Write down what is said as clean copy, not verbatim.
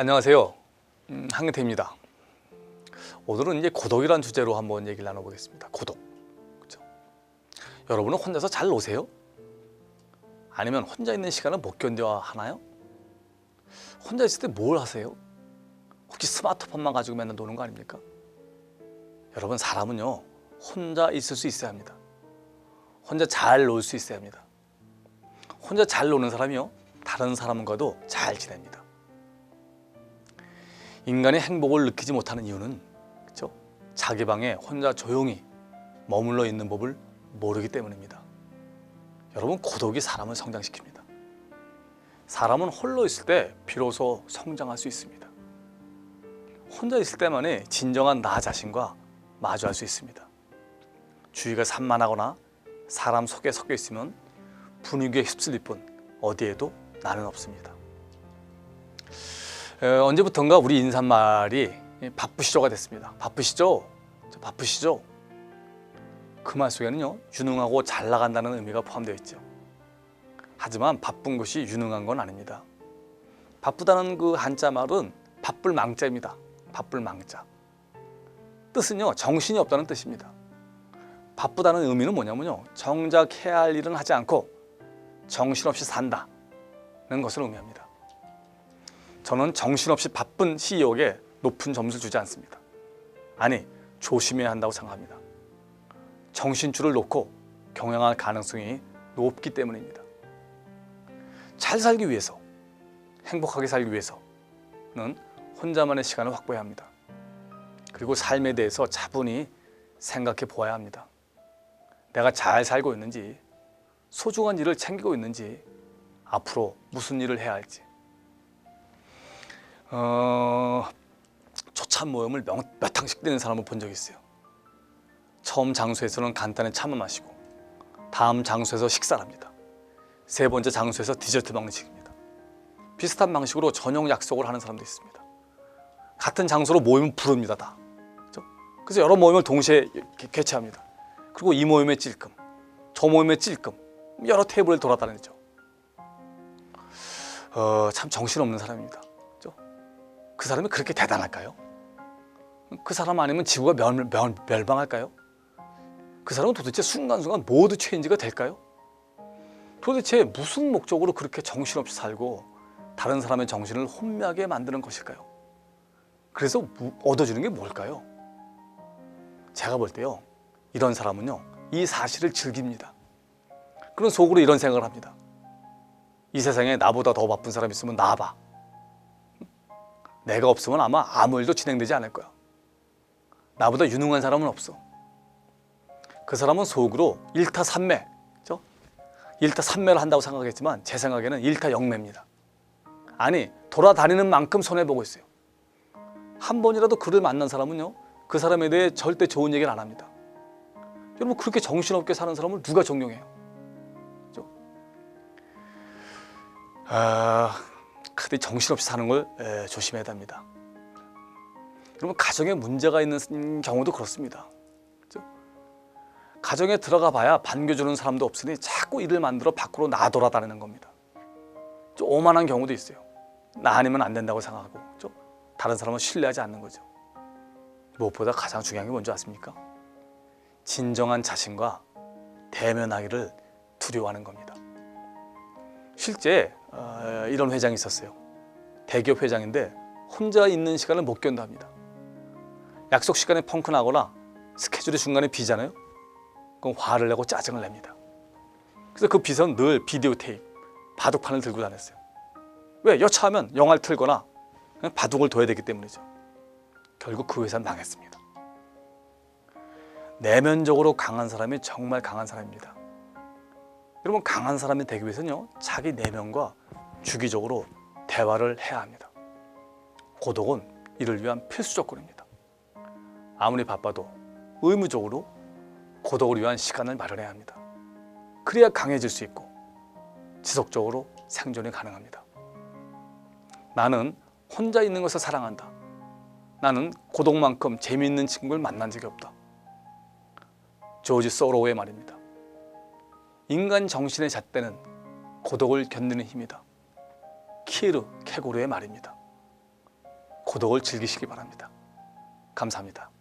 안녕하세요. 한근태입니다. 오늘은 이제 고독이라는 주제로 한번 얘기를 나눠보겠습니다. 고독. 그렇죠? 여러분은 혼자서 잘 노세요? 아니면 혼자 있는 시간을 못 견뎌 하나요? 혼자 있을 때 뭘 하세요? 혹시 스마트폰만 가지고 맨날 노는 거 아닙니까? 여러분, 사람은요, 혼자 있을 수 있어야 합니다. 혼자 잘 놀 수 있어야 합니다. 혼자 잘 노는 사람이요, 다른 사람과도 잘 지냅니다. 인간의 행복을 느끼지 못하는 이유는, 그렇죠? 자기 방에 혼자 조용히 머물러 있는 법을 모르기 때문입니다. 여러분, 고독이 사람을 성장시킵니다. 사람은 홀로 있을 때 비로소 성장할 수 있습니다. 혼자 있을 때만이 진정한 나 자신과 마주할 수 있습니다. 주위가 산만하거나 사람 속에 섞여 있으면 분위기에 휩쓸릴 뿐 어디에도 나는 없습니다. 언제부턴가 우리 인사말이 바쁘시죠가 됐습니다. 바쁘시죠? 바쁘시죠? 그 말 속에는요, 유능하고 잘 나간다는 의미가 포함되어 있죠. 하지만 바쁜 것이 유능한 건 아닙니다. 바쁘다는 그 한자 말은 바쁠 망자입니다. 바쁠 망자. 뜻은요, 정신이 없다는 뜻입니다. 바쁘다는 의미는 뭐냐면요, 정작 해야 할 일은 하지 않고 정신없이 산다는 것을 의미합니다. 저는 정신없이 바쁜 CEO에게 높은 점수를 주지 않습니다. 아니, 조심해야 한다고 생각합니다. 정신줄을 놓고 경영할 가능성이 높기 때문입니다. 잘 살기 위해서, 행복하게 살기 위해서는 혼자만의 시간을 확보해야 합니다. 그리고 삶에 대해서 차분히 생각해 보아야 합니다. 내가 잘 살고 있는지, 소중한 일을 챙기고 있는지, 앞으로 무슨 일을 해야 할지. 초참 모임을 몇 항씩 되는 사람을 본 적이 있어요. 처음 장소에서는 간단히 차만 마시고, 다음 장소에서 식사를 합니다. 세 번째 장소에서 디저트 방식입니다. 비슷한 방식으로 저녁 약속을 하는 사람도 있습니다. 같은 장소로 모임을 부릅니다, 다. 그렇죠? 그래서 여러 모임을 동시에 개최합니다. 그리고 이 모임에 찔끔, 저 모임에 찔끔, 여러 테이블을 돌아다니죠. 참 정신없는 사람입니다. 그렇죠? 그 사람이 그렇게 대단할까요? 그 사람 아니면 지구가 멸망할까요? 그 사람은 도대체 순간순간 모두 체인지가 될까요? 도대체 무슨 목적으로 그렇게 정신없이 살고 다른 사람의 정신을 혼미하게 만드는 것일까요? 그래서 얻어지는 게 뭘까요? 제가 볼 때요, 이런 사람은요, 이 사실을 즐깁니다. 그런 속으로 이런 생각을 합니다. 이 세상에 나보다 더 바쁜 사람이 있으면 나와봐. 내가 없으면 아마 아무 일도 진행되지 않을 거야. 나보다 유능한 사람은 없어. 그 사람은 속으로 일타산매, 그렇죠? 일타산매를 한다고 생각했지만 제 생각에는 일타영매입니다. 아니, 돌아다니는 만큼 손해보고 있어요. 한 번이라도 그를 만난 사람은요, 그 사람에 대해 절대 좋은 얘기를 안 합니다. 여러분, 그렇게 정신없게 사는 사람을 누가 존경해요? 그렇죠? 근데 정신없이 사는 걸 조심해야 됩니다. 여러분, 가정에 문제가 있는 경우도 그렇습니다. 그렇죠? 가정에 들어가 봐야 반겨주는 사람도 없으니 자꾸 일을 만들어 밖으로 나돌아다니는 겁니다. 좀 오만한 경우도 있어요. 나 아니면 안 된다고 생각하고, 그렇죠? 다른 사람을 신뢰하지 않는 거죠. 무엇보다 가장 중요한 게 뭔지 아십니까? 진정한 자신과 대면하기를 두려워하는 겁니다. 실제 이런 회장이 있었어요. 대기업 회장인데 혼자 있는 시간을 못 견뎌합니다. 약속 시간에 펑크 나거나 스케줄이 중간에 비잖아요. 그럼 화를 내고 짜증을 냅니다. 그래서 그 비서는 늘 비디오 테이프, 바둑판을 들고 다녔어요. 왜? 여차하면 영화를 틀거나 바둑을 둬야 되기 때문이죠. 결국 그 회사는 망했습니다. 내면적으로 강한 사람이 정말 강한 사람입니다. 여러분, 강한 사람이 되기 위해서는요, 자기 내면과 주기적으로 대화를 해야 합니다. 고독은 이를 위한 필수 조건입니다. 아무리 바빠도 의무적으로 고독을 위한 시간을 마련해야 합니다. 그래야 강해질 수 있고 지속적으로 생존이 가능합니다. 나는 혼자 있는 것을 사랑한다. 나는 고독만큼 재미있는 친구를 만난 적이 없다. 조지 소로우의 말입니다. 인간 정신의 잣대는 고독을 견디는 힘이다. 키르 케고르의 말입니다. 고독을 즐기시기 바랍니다. 감사합니다.